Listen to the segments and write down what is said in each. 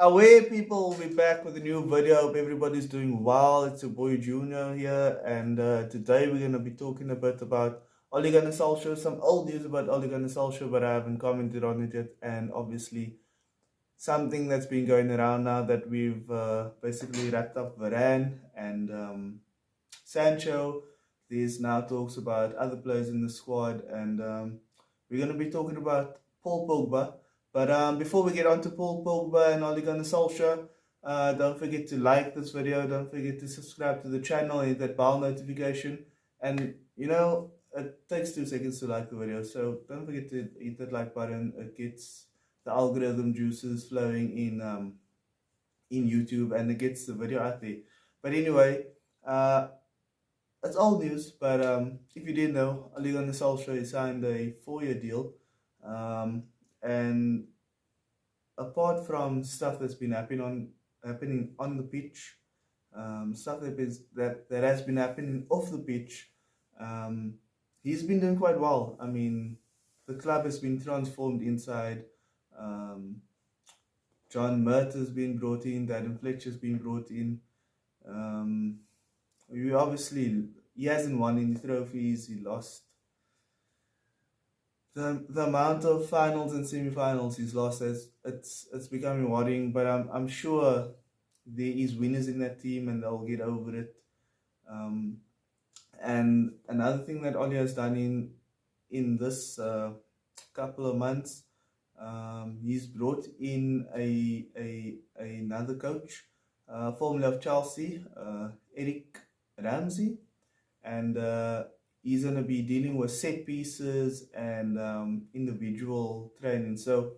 Away people, we're back with a new video. Hope everybody's doing well. It's your boy Junior here, and today we're gonna be talking a bit about Ole Gunnar Solskjaer, some old news about Ole Gunnar Solskjaer, but I haven't commented on it yet, and obviously something that's been going around now that we've basically wrapped up Varane and Sancho. There's now talks about other players in the squad, and we're gonna be talking about Paul Pogba. But before we get on to Paul Pogba and Ole Gunnar Solskjaer, don't forget to like this video. Don't forget to subscribe to the channel and hit that bell notification. And it takes 2 seconds to like the video, so don't forget to hit that like button. It gets the algorithm juices flowing in YouTube, and it gets the video out there. But anyway, it's old news. But if you didn't know, Ole Gunnar Solskjaer signed a 4-year deal. And apart from stuff that's been happening on the pitch, stuff that has been happening off the pitch, he's been doing quite well. I mean, the club has been transformed inside. John Mert has been brought in. Adam Fletcher's been brought in. He hasn't won any trophies. He lost. The amount of finals and semi-finals he's lost, it's becoming worrying. But I'm sure there is winners in that team, and they'll get over it. And another thing that Ole has done in this couple of months, he's brought in another coach, formerly of Chelsea, Eric Ramsey, and he's going to be dealing with set pieces and individual training. So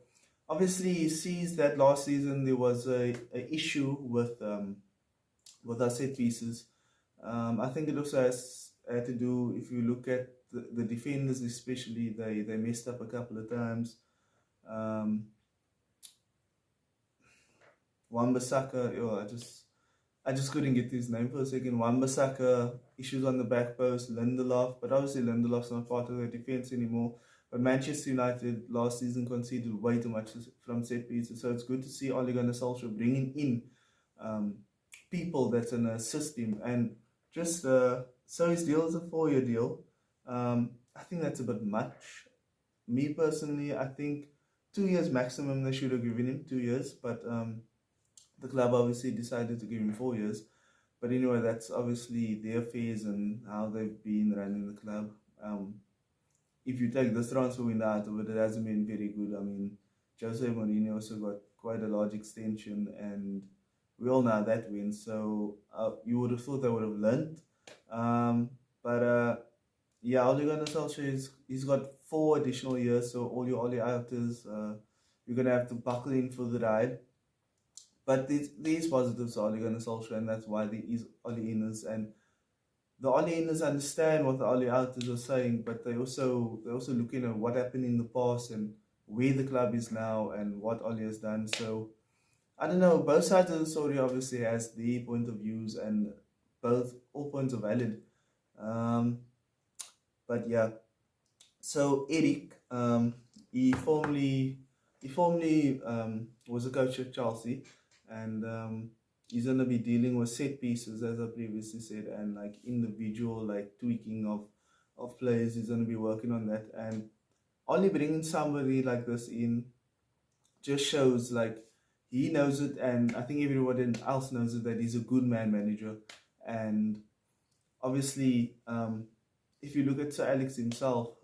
obviously he sees that last season there was a issue with our set pieces. I think it also had to do, if you look at the defenders especially, they messed up a couple of times. Wan-Bissaka, I just couldn't get his name for a second. Wan-Bissaka, issues on the back post, Lindelof, but obviously Lindelof's not part of the defense anymore. But Manchester United last season conceded way too much from set pieces, so it's good to see Ole Gunnar Solskjaer bringing in people that's in a system. And just so his deal is a 4-year deal. I think that's a bit much. Me personally, I think 2 years maximum they should have given him, 2 years, but the club obviously decided to give him 4 years. But anyway, that's obviously their affairs and how they've been running the club. If you take this transfer window out of it, it hasn't been very good. I mean, Jose Mourinho also got quite a large extension, and we all know that wins. So you would have thought they would have learned. Yeah, Ole Gunnar Solskjaer, he's got 4 additional years, so all your Ole outers, you're going to have to buckle in for the ride. But there is positives to Ole Gunnar Solskjaer, and that's why there is Ole inners. And the Ole inners understand what the Ole outers are saying, but they're also looking at what happened in the past and where the club is now and what Ole has done. So I don't know, both sides of the story obviously has their point of views, and all points are valid. But yeah, so Eric, he formerly was a coach at Chelsea, and he's gonna be dealing with set pieces, as I previously said, and like individual tweaking of players. He's gonna be working on that, and only bringing somebody like this in just shows he knows it, and I think everyone else knows it, that he's a good man manager. And obviously, if you look at Sir Alex himself,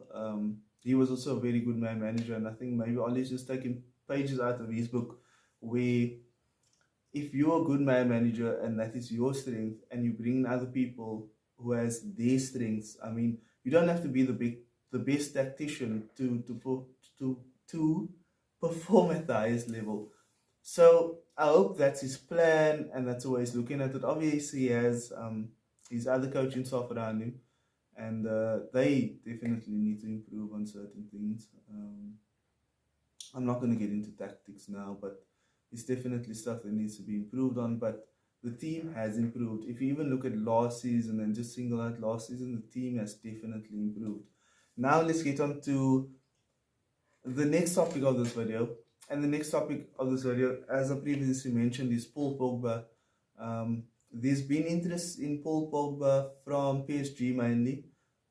he was also a very good man manager, and I think maybe Ole's just taking pages out of his book, where if you're a good man manager and that is your strength, and you bring in other people who has their strengths, I mean, you don't have to be the best tactician to perform at the highest level. So I hope that's his plan, and that's the way he's looking at it. Obviously, he has his other coaching staff around him, and they definitely need to improve on certain things. I'm not going to get into tactics now, but it's definitely stuff that needs to be improved on. But the team has improved. If you even look at last season and just single out last season, the team has definitely improved. Now let's get on to the next topic of this video, And the next topic of this video, as I previously mentioned, is Paul Pogba. There's been interest in Paul Pogba from PSG mainly,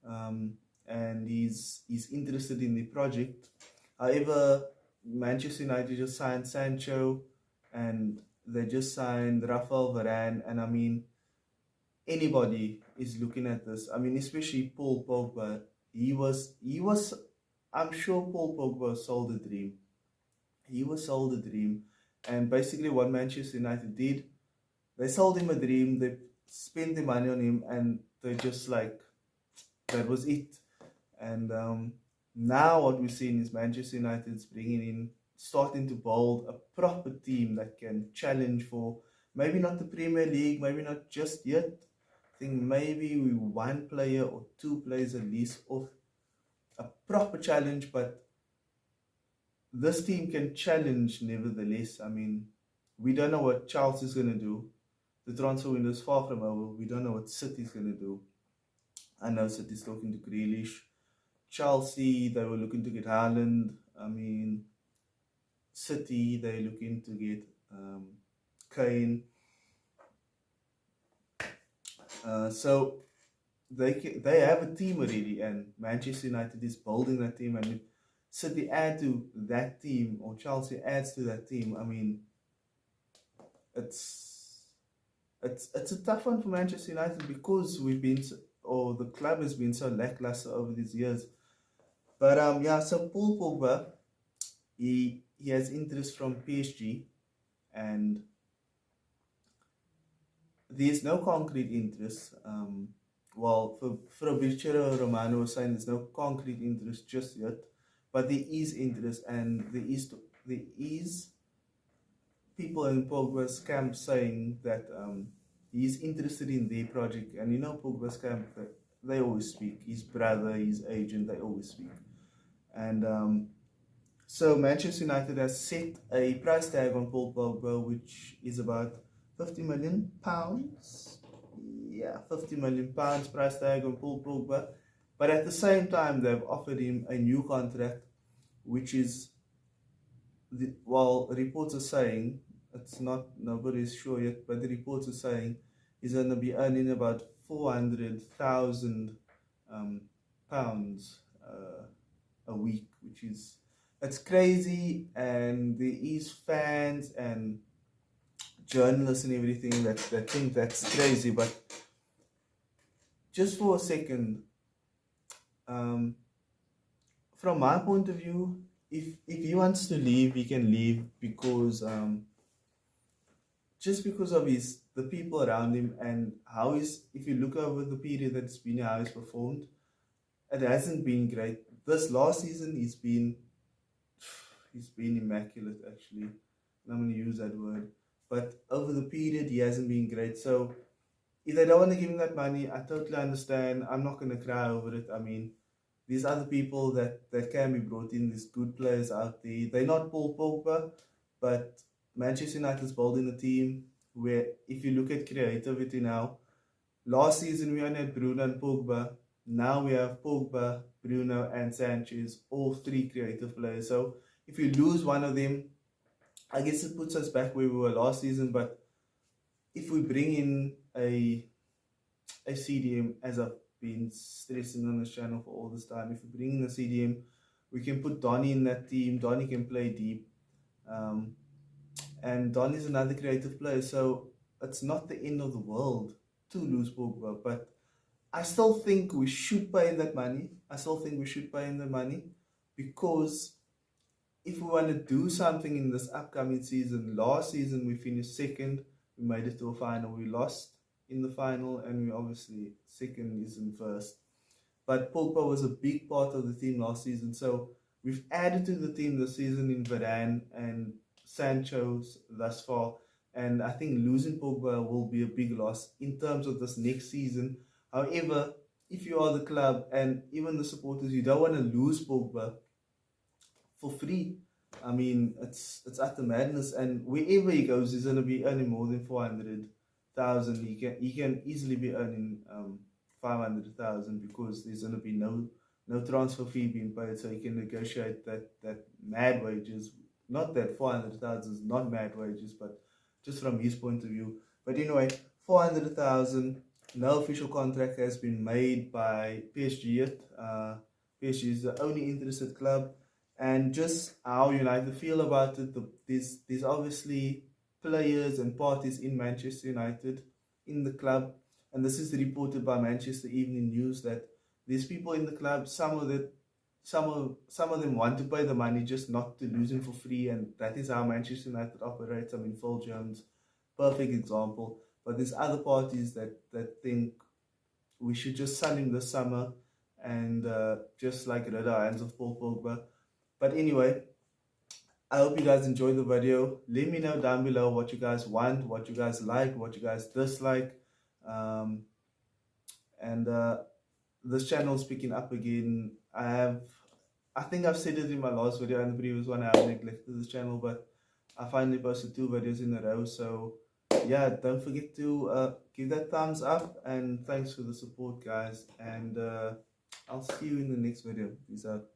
um, and he's interested in the project. However, Manchester United just signed Sancho, and they just signed Rafael Varane, and I mean, anybody is looking at this. I mean, especially Paul Pogba. He was. I'm sure Paul Pogba sold a dream. He was sold a dream, and basically what Manchester United did, they sold him a dream. They spent the money on him, and they just like that was it. And now what we're seeing is Manchester United's bringing in, starting to build a proper team that can challenge for maybe not the Premier League, maybe not just yet. I think maybe we one player or two players at least off a proper challenge, but this team can challenge nevertheless. I mean, we don't know what Chelsea's going to do. The transfer window is far from over. We don't know what City's going to do. I know City's talking to Grealish. Chelsea, they were looking to get Haaland. I mean, City, they're looking to get Kane. So they have a team already, and Manchester United is building that team. And if City add to that team, or Chelsea adds to that team, I mean, it's a tough one for Manchester United because the club has been so lackluster over these years. But yeah, so Paul Pogba, he has interest from PSG, and there's no concrete interest. Well, for Fabrizio Romano was saying there's no concrete interest just yet, but there is interest, and there is people in Pogba's camp saying that he's interested in their project. And Pogba's camp, they always speak. His brother, his agent, they always speak. And so Manchester United has set a price tag on Paul Pogba, which is about £50 million. Yeah, £50 million price tag on Paul Pogba. But at the same time, they've offered him a new contract, which is, reports are saying, it's not, nobody's sure yet, but the reports are saying he's going to be earning about £400,000 a week, which is, it's crazy. And there is fans and journalists and everything that think that's crazy. But just for a second, from my point of view, if he wants to leave, he can leave, because just because of the people around him, and if you look over the period that's been, how he's performed, it hasn't been great. This last season, he's been immaculate, actually, and I'm going to use that word. But over the period, he hasn't been great. So if they don't want to give him that money, I totally understand. I'm not going to cry over it. I mean, there's other people that can be brought in. There's good players out there. They're not Paul Pogba, but Manchester United's building a team where, if you look at creativity now, last season we only had Bruno and Pogba. Now we have Pogba, Bruno, and Sanchez, all three creative players. So if you lose one of them, I guess it puts us back where we were last season. But if we bring in a CDM, as I've been stressing on this channel for all this time, if we bring in a CDM, we can put Donny in that team. Donny can play deep. And Donny's another creative player. So it's not the end of the world to lose Pogba. But I still think we should pay in that money. Because if we want to do something in this upcoming season, last season we finished second, we made it to a final, we lost in the final, and we obviously second isn't first. But Pogba was a big part of the team last season, so we've added to the team this season in Varane and Sancho thus far, and I think losing Pogba will be a big loss in terms of this next season. However, if you are the club and even the supporters, you don't want to lose Pogba for free. I mean, it's utter madness, and wherever he goes, he's going to be earning more than 400,000. He can easily be earning 500,000, because there's going to be no transfer fee being paid, so he can negotiate that mad wages Not that 400,000 is not mad wages, but just from his point of view. But anyway, 400,000. No official contract has been made by PSG yet. PSG is the only interested club, and just how United feel about it. There's obviously players and parties in Manchester United in the club, and this is reported by Manchester Evening News that these people in the club, some of them want to pay the money just not to lose him for free, and that is how Manchester United operates. I mean, Phil Jones, perfect example. But there's other parties that think we should just sell him this summer and just like rid our hands of Paul Pogba. But anyway, I hope you guys enjoyed the video. Let me know down below what you guys want, what you guys like, what you guys dislike. Um, and This channel is picking up again. I think I've said it in my last video and the previous one. I have neglected this channel, but I finally posted 2 videos in a row. So yeah, don't forget to give that thumbs up, and thanks for the support, guys. And I'll see you in the next video. Peace out.